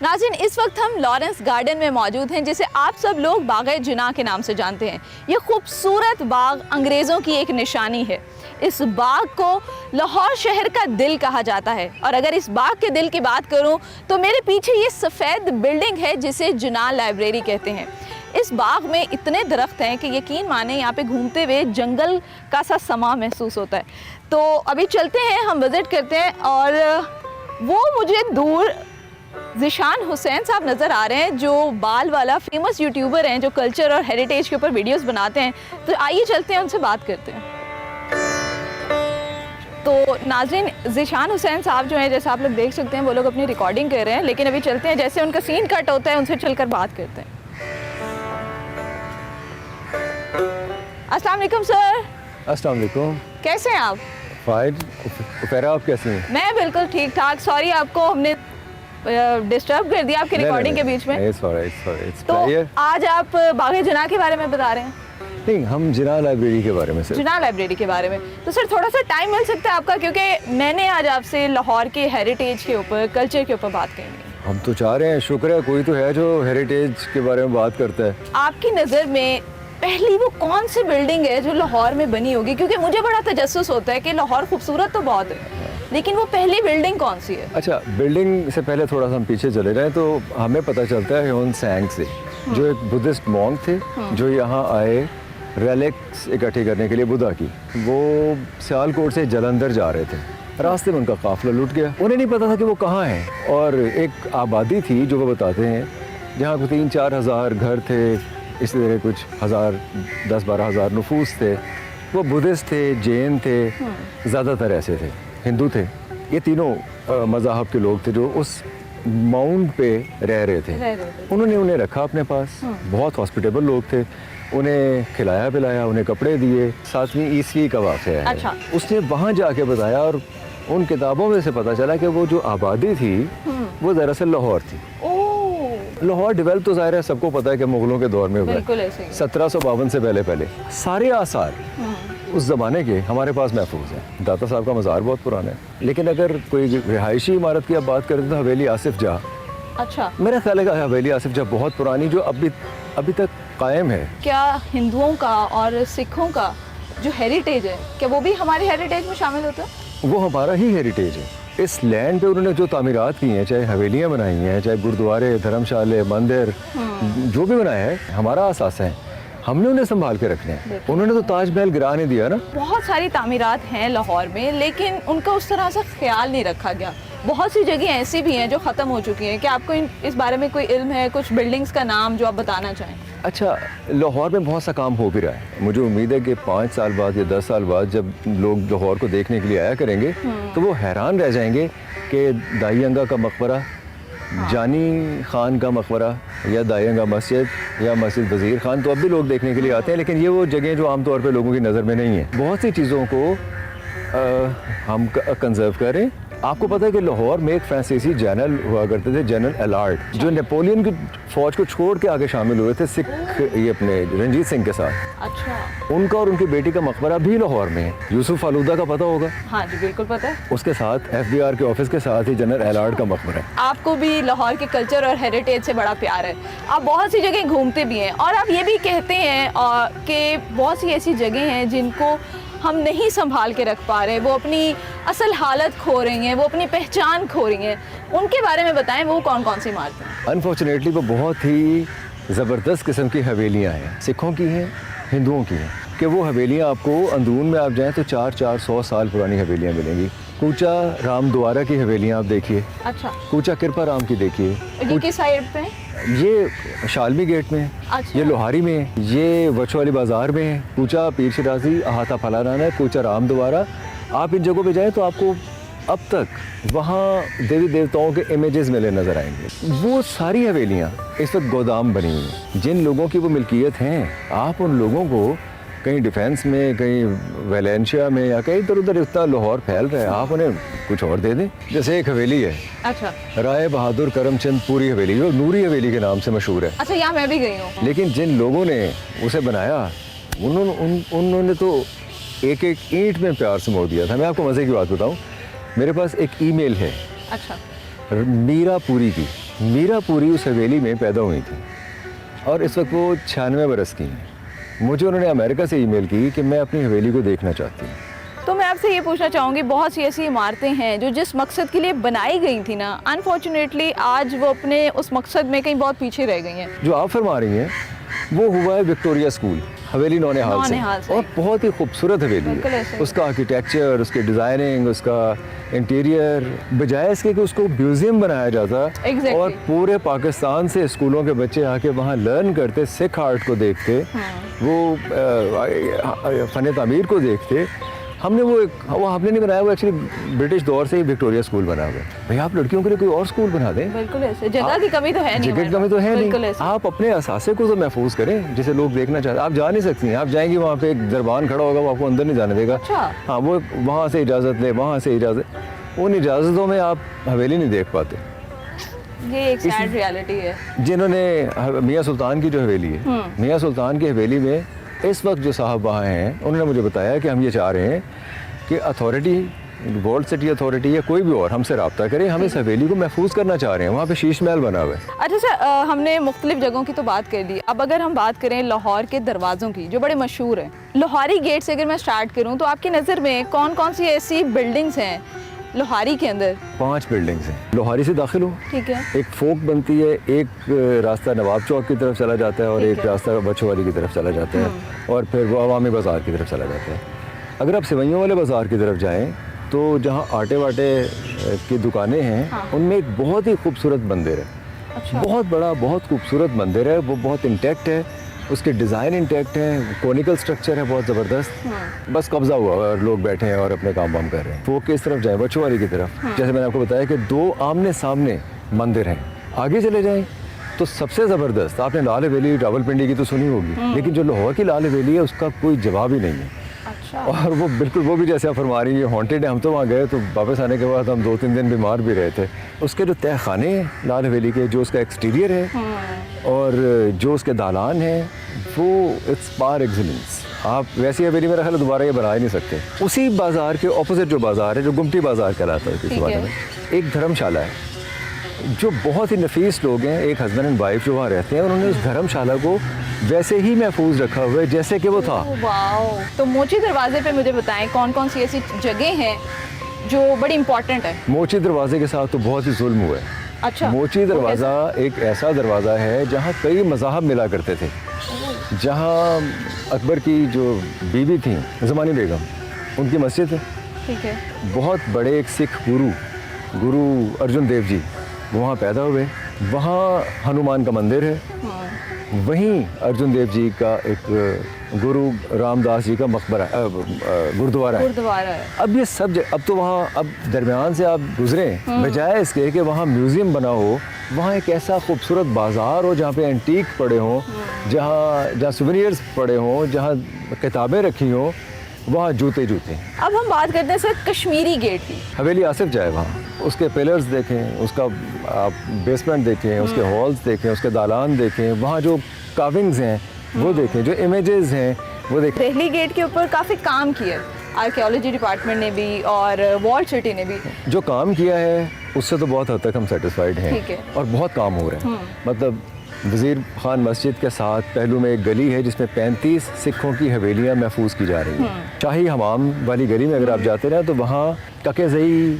नाज़रीन, इस वक्त हम लॉरेंस गार्डन में मौजूद हैं, जिसे आप सब लोग बाग़ जिनाह के नाम से जानते हैं। ये खूबसूरत बाग अंग्रेज़ों की एक निशानी है। इस बाग को लाहौर शहर का दिल कहा जाता है। और अगर इस बाग के दिल की बात करूं तो मेरे पीछे ये सफ़ेद बिल्डिंग है जिसे जिनाह लाइब्रेरी कहते हैं। इस बाग में इतने दरख्त हैं कि यकीन माने यहाँ पे घूमते हुए जंगल का सा समा महसूस होता है। तो अभी चलते हैं, हम विज़िट करते हैं। और वो मुझे दूर ज़ीशान हुसैन साहब नज़र आ रहे हैं, जो बाल वाला फेमस यूट्यूबर हैं, जो कल्चर और हेरिटेज के ऊपर वीडियोस बनाते हैं। तो आइए चलते हैं, उनसे बात करते हैं। तो नाज़रीन, ज़ीशान हुसैन साहब जो हैं, जैसे आप लोग देख सकते हैं, वो लोग अपनी रिकॉर्डिंग कर रहे हैं। लेकिन अभी चलते हैं, जैसे उनका सीन कट होता है उनसे चलकर बात करते हैं। अस्सलाम वालेकुम सर। अस्सलाम वालेकुम। कैसे हैं आप? फाइन। फ़ेरा, आप कैसे हैं? मैं बिल्कुल ठीक ठाक। सॉरी आपको हमने डिस्टर्ब कर दिया आपकी रिकॉर्डिंग के बीच में। तो आज आप बाग़ जिनाह के बारे में बता रहे हैं? नहीं, हम जिनाह लाइब्रेरी के बारे में सर। जिनाह लाइब्रेरी के बारे में। तो सर थोड़ा सा टाइम मिल सकता है आपका, क्योंकि मैंने आज आपसे लाहौर के हेरिटेज के ऊपर, कल्चर के ऊपर बात करनी है। हम तो चाह रहे हैं, शुक्र है कोई तो है जो हेरिटेज के बारे में बात करता है। आपकी नज़र में पहली वो कौन सी बिल्डिंग है जो लाहौर में बनी होगी? क्योंकि मुझे बड़ा तजस्सुस होता है कि लाहौर खूबसूरत तो बहुत है, लेकिन वो पहली बिल्डिंग कौन सी है? अच्छा, बिल्डिंग से पहले थोड़ा सा हम पीछे चले जाएं तो हमें पता चलता है ह्योन सैंग से, जो एक बुद्धिस्ट मॉन्क थे, जो यहाँ आए रेलिक्स इकट्ठी करने के लिए बुद्धा की। वो सियालकोट से जलंधर जा रहे थे, रास्ते में उनका काफिला लूट गया। उन्हें नहीं पता था कि वो कहाँ हैं। और एक आबादी थी जो वो बताते हैं, जहाँ को 3-4 हज़ार घर थे, इसी तरह कुछ 10-12 हज़ार नफूस थे। वो बुद्धिस्ट थे, जैन थे, ज़्यादातर ऐसे थे, हिंदू थे। ये तीनों मज़हब के लोग थे जो उस माउंट पे रह रहे थे। उन्होंने उन्हें रखा अपने पास। बहुत हॉस्पिटेबल लोग थे, उन्हें खिलाया पिलाया, उन्हें कपड़े दिए। 7वीं ईस्वी का वाक़या है। अच्छा। उसने वहाँ जाके बताया और उन किताबों में से पता चला कि वो जो आबादी थी वो दरअसल लाहौर थी। लाहौर डेवलप तो ज़ाहिर है सबको पता है कि मुग़लों के दौर में हुआ है, 1752 से पहले। सारे आसार उस ज़माने के हमारे पास महफूज हैं। दाता साहब का मज़ार बहुत पुराना है। लेकिन अगर कोई रिहायशी इमारत की आप बात करें तो हवेली आसिफ जाह। अच्छा। मेरा ख्याल है कि हवेली आसिफ जाह बहुत पुरानी, जो अभी तक कायम है। क्या हिंदुओं का और सिखों का जो हेरिटेज है, क्या वो भी हमारे हेरिटेज में शामिल होता है? वो हमारा ही हेरिटेज है। इस लैंड पे उन्होंने जो तामीरात की हैं, चाहे हवेलियाँ बनाई हैं, चाहे गुरुद्वारे, धर्मशाले, मंदिर, जो भी बनाया है, हमारा असास है। हमने उन्हें संभाल के रखने हैं। उन्होंने तो ताजमहल गिरा नहीं दिया ना। बहुत सारी तामीरात हैं लाहौर में, लेकिन उनका उस तरह से ख्याल नहीं रखा गया। बहुत सी जगह ऐसी भी हैं जो ख़त्म हो चुकी हैं। क्या आपको इस बारे में कोई इल्म है? कुछ बिल्डिंग्स का नाम जो आप बताना चाहें? अच्छा, लाहौर में बहुत सा काम हो भी रहा है। मुझे उम्मीद है कि 5 साल बाद या 10 साल बाद जब लोग लाहौर को देखने के लिए आया करेंगे तो वो हैरान रह जाएंगे कि दाईअंगा का मकबरा, जानी खान का मकबरा, या दाईअंगा मस्जिद, या मस्जिद वज़ीर खान, तो अब भी लोग देखने के लिए आते हैं। लेकिन ये वो जगह जो आमतौर पर लोगों की नज़र में नहीं है। बहुत सी चीज़ों को हम कंजर्व करें। आपको पता है कि लाहौर में एक फ्रांसीसी जनरल हुआ करते थे, जनरल एलार्ड, जो नेपोलियन की फ़ौज को छोड़ के आगे शामिल हुए थे सिख, ये अपने रंजीत सिंह के साथ। अच्छा। उनका और उनकी बेटी का मकबरा भी लाहौर में है। यूसुफ फालूदा का पता होगा? हाँ जी, बिल्कुल पता है। उसके साथ FBR के ऑफिस के साथ ही जनरल एलार्ड का मकबरा है। आपको भी लाहौर के कल्चर और हेरिटेज से बड़ा प्यार है। आप बहुत सी जगह घूमते भी हैं, और आप ये भी कहते हैं कि बहुत सी ऐसी जगह हैं जिनको हम नहीं संभाल के रख पा रहे, वो अपनी असल हालत खो रही हैं, वो अपनी पहचान खो रही हैं। उनके बारे में बताएं, वो कौन कौन सी इमारतें हैं? अनफॉर्चुनेटली वो बहुत ही ज़बरदस्त किस्म की हवेलियाँ हैं। सिखों की हैं, हिंदुओं की हैं। कि वो हवेलियाँ आपको अंदरून में आप जाएँ तो 400 साल पुरानी हवेलियाँ मिलेंगी। कूचा राम द्वारा की हवेलियाँ आप देखिए। अच्छा। कूचा कृपा राम की देखिए। ये किस साइड पे? ये शालमी गेट में। अच्छा। ये लोहारी में, ये वचवाली बाज़ार में है। कूचा पीर शिराजी, अहाता फलाना है, कूचा राम द्वारा। आप इन जगहों पे जाएं तो आपको अब तक वहाँ देवी देवताओं के इमेजेस मिले नज़र आएंगे। वो सारी हवेलियाँ इस वक्त गोदाम बनी हुई हैं। जिन लोगों की वो मिल्कियत हैं, आप उन लोगों को कहीं डिफेंस में, कहीं वेलेंशिया में, या कहीं इधर उधर इतना लाहौर फैल रहा है, आप उन्हें कुछ और दे दें। जैसे एक हवेली है, अच्छा, राय बहादुर करमचंद पूरी हवेली, जो नूरी हवेली के नाम से मशहूर है। अच्छा, यहाँ मैं भी गई हूँ। लेकिन जिन लोगों ने उसे बनाया, उन्होंने तो एक एक ईंट में प्यार से मोड़ दिया था। मैं आपको मज़े की बात बताऊँ, मेरे पास एक ईमेल है, अच्छा, मीरा पुरी की, मीरा पूरी उस हवेली में पैदा हुई थी और इस वक्त वो 96 बरस की हैं। मुझे उन्होंने अमेरिका से ईमेल की कि मैं अपनी हवेली को देखना चाहती हूँ। तो मैं आपसे ये पूछना चाहूँगी, बहुत सी ऐसी इमारतें हैं जो जिस मकसद के लिए बनाई गई थी ना, अनफॉर्चुनेटली आज वो अपने उस मकसद में कहीं बहुत पीछे रह गई हैं। जो आप फरमा रही हैं वो हुआ है विक्टोरिया स्कूल, हवेली नौनिहाल से, और बहुत ही खूबसूरत हवेली है। उसका आर्किटेक्चर, उसकी डिज़ाइनिंग, उसका इंटीरियर, बजाय इसके कि उसको म्यूज़ियम बनाया जाता और पूरे पाकिस्तान से स्कूलों के बच्चे आके वहाँ लर्न करते, सिख आर्ट को देखते, वो फ़न तामीर को देखते। हमने वो आपने नहीं बनाया, वो एक्चुअली ब्रिटिश दौर से ही विक्टोरिया स्कूल बना हुआ है। भैया आप लड़कियों के लिए कोई और स्कूल बना दें। बिल्कुल ऐसे, जगह की कमी तो है नहीं, जगह की कमी तो है नहीं। आप अपने असासे को तो महफूज करें जिसे लोग देखना चाहते हैं। आप जा नहीं सकती हैं, आप जाएंगी वहाँ पे एक दरबान खड़ा होगा, वो आपको अंदर नहीं जाने देगा। अच्छा। हाँ, वो वहाँ से इजाज़त ले, वहाँ से इजाज़त, उन इजाज़तों में आप हवेली नहीं देख पाते। ये एक सैड रियलिटी है। जिन्होंने मियाँ सुल्तान की जो हवेली है, मियाँ सुल्तान की हवेली में इस वक्त जो साहब वहाँ हैं, उन्होंने मुझे बताया कि हम ये चाह रहे हैं कि अथॉरिटी, वर्ल्ड सिटी अथॉरिटी या कोई भी और हमसे रब्ता करे, हम इस हवेली को महफूज करना चाह रहे हैं। वहाँ पे शीश महल बना हुआ है। अच्छा सर, हमने मुख्तलिफ जगहों की तो बात कर ली, अब अगर हम बात करें लाहौर के दरवाज़ों की जो बड़े मशहूर हैं, लोहारी गेट से अगर मैं स्टार्ट करूँ तो आपकी नज़र में कौन कौन सी ऐसी बिल्डिंग्स हैं लोहारी के अंदर? 5 बिल्डिंग्स हैं। लोहारी से दाखिल हो, ठीक है, एक फोक बनती है, एक रास्ता नवाब चौक की तरफ चला जाता है और एक रास्ता बछवाली की तरफ चला जाता है और फिर वो अवामी बाज़ार की तरफ चला जाता है। अगर आप सिवैयों वाले बाज़ार की तरफ जाएं तो जहाँ आटे वाटे की दुकानें हैं, उनमें एक बहुत ही खूबसूरत मंदिर है। अच्छा। बहुत बड़ा, बहुत खूबसूरत मंदिर है, वो बहुत इंटैक्ट है, उसके डिज़ाइन इंटैक्ट हैं, कॉनिकल स्ट्रक्चर है बहुत ज़बरदस्त। बस कब्ज़ा हुआ और लोग बैठे हैं और अपने काम वाम कर रहे हैं। वो किस तरफ जाएँ, बछवारी की तरफ, जैसे मैंने आपको बताया कि 2 आमने सामने मंदिर हैं। आगे चले जाएँ तो सबसे ज़बरदस्त, आपने लाल हवेली रावलपिंडी की तो सुनी होगी, लेकिन जो लाहौर की लाल हवेली है उसका कोई जवाब ही नहीं है। अच्छा। और वो बिल्कुल वो भी जैसे आप फरमा रही है, हॉन्टेड है। हम तो वहाँ गए तो वापस आने के बाद हम 2-3 दिन बीमार भी रहे थे। उसके जो तह खाने हैं लाल हवेली के, जो उसका एक्सटीरियर है और जो उसके दालान है, वो इट्स पार एक्सीलेंस। आप वैसी हवेली मेरा ख्याल दोबारा ये बना ही नहीं सकते। उसी बाज़ार के ऑपोजिट जो बाज़ार है, जो गुमटी बाज़ार कहलाता है इस ज़माने में, एक धर्मशाला है जो बहुत ही नफीस लोग हैं, एक हस्बैंड एंड वाइफ जो वहाँ रहते हैं, उन्होंने उस धर्मशाला को वैसे ही महफूज रखा हुआ है जैसे कि वो था। वाओ। तो मोची दरवाजे पे मुझे बताएं कौन कौन सी ऐसी जगह हैं जो बड़ी इंपॉर्टेंट है? मोची दरवाजे के साथ तो बहुत ही जुल्म हुआ है। अच्छा। मोची दरवाज़ा एक ऐसा दरवाज़ा है जहाँ कई मज़ाहब मिला करते थे। जहाँ अकबर की जो बीवी थी ज़मानी बेगम, उनकी मस्जिद है। ठीक है। बहुत बड़े एक सिख गुरु अर्जुन देव जी वो वहाँ पैदा हुए। वहाँ हनुमान का मंदिर है। वहीं अर्जुन देव जी का एक गुरु रामदास जी का मकबरा गुरुद्वारा है। अब ये सब अब तो वहाँ अब दरमियान से आप गुजरे, बजाय इसके कि वहाँ म्यूज़ियम बना हो, वहाँ एक ऐसा खूबसूरत बाज़ार हो जहाँ पे एंटीक पड़े हों, जहाँ सुवेनियर्स पड़े हों, जहाँ किताबें रखी हों, वहाँ जूते। अब हम बात करते हैं सर कश्मीरी गेट की। हवेली आसिफ जाए, वहाँ उसके पिलर्स देखें, उसका आप बेसमेंट देखें, उसके हॉल्स देखें, उसके दालान देखें, वहाँ जो कार्विंग्स हैं वो देखें, जो इमेजेस हैं वो देखें। दिल्ली गेट के ऊपर काफ़ी काम किया आर्कियोलॉजी डिपार्टमेंट ने भी और वॉल्ड सिटी ने भी। जो काम किया है उससे तो बहुत हद तक हम सेटिस्फाइड हैं और बहुत काम हो रहा है। मतलब वज़ीर खान मस्जिद के साथ पहलू में एक गली है जिसमें 35 सिखों की हवेलियाँ महफूज की जा रही हैं। शाही हमाम वाली गली में अगर आप जाते रहे तो वहाँ ककेज़ई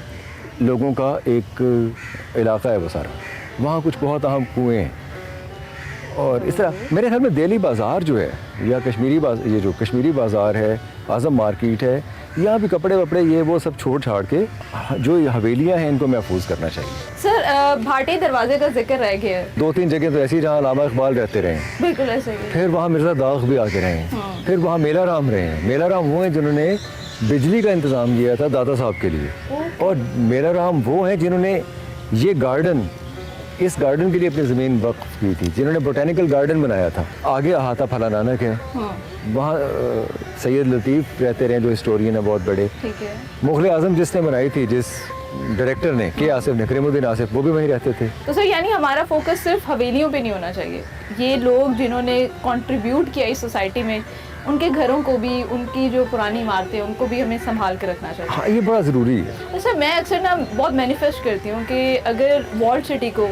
लोगों का एक इलाका है वो सारा। वहाँ कुछ बहुत अहम कुएँ हैं और इस तरह मेरे ख्याल में दिल्ली बाज़ार जो है या ये जो कश्मीरी बाज़ार है, आज़म मार्केट है, यहाँ भी कपड़े वपड़े ये वो सब छोड़ छाड़ के जो हवेलियाँ हैं इनको महफूज करना चाहिए। सर भाटी दरवाजे का जिक्र रह गया है। 2-3 जगह तो ऐसी जहाँ अल्लामा इकबाल रहते रहे, बिल्कुल ऐसे ही। फिर वहाँ मिर्ज़ा दाग भी आके रहे हैं, फिर वहाँ मेला राम रहे हैं। मेला राम वो हैं जिन्होंने बिजली का इंतज़ाम किया था दादा साहब के लिए, और मेला राम वो हैं जिन्होंने ये गार्डन, इस गार्डन के लिए अपनी ज़मीन वक्फ की थी, जिन्होंने बोटेनिकल गार्डन बनाया था। आगे अहाता फला नानक है, वहाँ सैयद लतीफ़ रहते रहे जो हिस्टोरियन है बहुत बड़े। मुग़ल आज़म जिसने बनाई थी, जिस डायरेक्टर ने के आसिफ ने, करीमुद्दीन आसिफ, वो भी वहीं रहते थे। तो सर यानी हमारा फोकस सिर्फ हवेलियों पे नहीं होना चाहिए, ये लोग जिन्होंने कंट्रीब्यूट किया इस सोसाइटी में, उनके घरों को भी, उनकी जो पुरानी इमारतें उनको भी हमें संभाल के रखना चाहिए। हाँ, ये बड़ा ज़रूरी है। तो सर मैं अक्सर ना बहुत मैनिफेस्ट करती हूँ कि अगर वॉल्ड सिटी को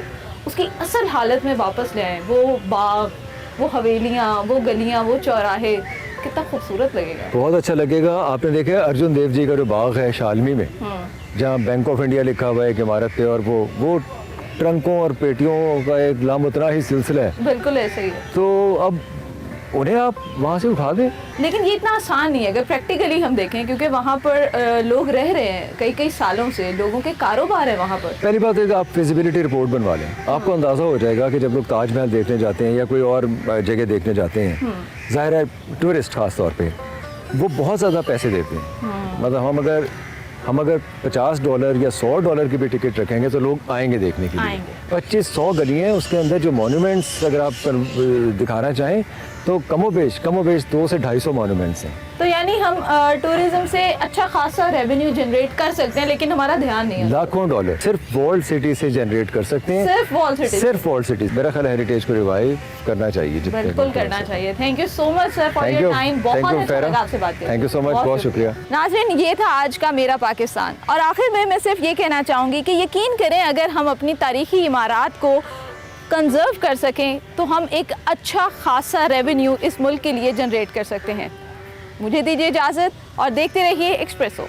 उसकी असल हालत में वापस ले आए। वो बाग, वो हवेलियाँ, वो गलियाँ, वो चौराहे, कितना खूबसूरत लगेगा। बहुत अच्छा लगेगा। आपने देखा है अर्जुन देव जी का जो बाग है शालमी में, जहाँ बैंक ऑफ इंडिया लिखा हुआ है एक इमारत पे, और वो ट्रंकों और पेटियों का एक लामुतरा ही सिलसिला है। बिल्कुल ऐसे ही है। तो अब उन्हें आप वहाँ से उठा दें। लेकिन ये इतना आसान नहीं है अगर प्रैक्टिकली हम देखें, क्योंकि वहाँ पर लोग रह रहे हैं कई कई सालों से, लोगों के कारोबार है वहाँ पर। पहली बात है कि आप फिजिबिलिटी रिपोर्ट बनवा लें, आपको अंदाज़ा हो जाएगा कि जब लोग ताजमहल देखने जाते हैं या कोई और जगह देखने जाते हैं, ज़ाहिर है टूरिस्ट ख़ास तौर पे, वो बहुत ज़्यादा पैसे देते हैं। मतलब हम अगर $50 या $100 की भी टिकट रखेंगे तो लोग आएंगे देखने के लिए। 2500 गलियाँ हैं, उसके अंदर जो मॉन्यूमेंट्स अगर आप दिखाना चाहें तो कमोबेश 200 से 250 मॉन्यूमेंट्स हैं। तो यानी हम टूरिज्म से अच्छा खासा रेवेन्यू जनरेट कर सकते हैं, लेकिन हमारा ध्यान नहीं है। लाखों डॉलर सिर्फ वॉल्ड सिटी से जनरेट कर सकते हैं। सिर्फ वॉल्ड सिटी। मेरा ख्याल हेरिटेज को रिवाइव करना चाहिए, बिल्कुल करना चाहिए। Thank you so much sir for your time. बहुत अच्छा लगा आपसे बात करके। थैंक यू सो मच, बहुत शुक्रिया। नाज़रीन, ये था आज का मेरा पाकिस्तान, और आखिर में मैं सिर्फ ये कहना चाहूँगी कि यकीन करें, अगर हम अपनी तारीखी इमारात को कंजर्व कर सकें तो हम एक अच्छा खासा रेवेन्यू इस मुल्क के लिए जनरेट कर सकते हैं। मुझे दीजिए इजाज़त और देखते रहिए एक्सप्रेसो।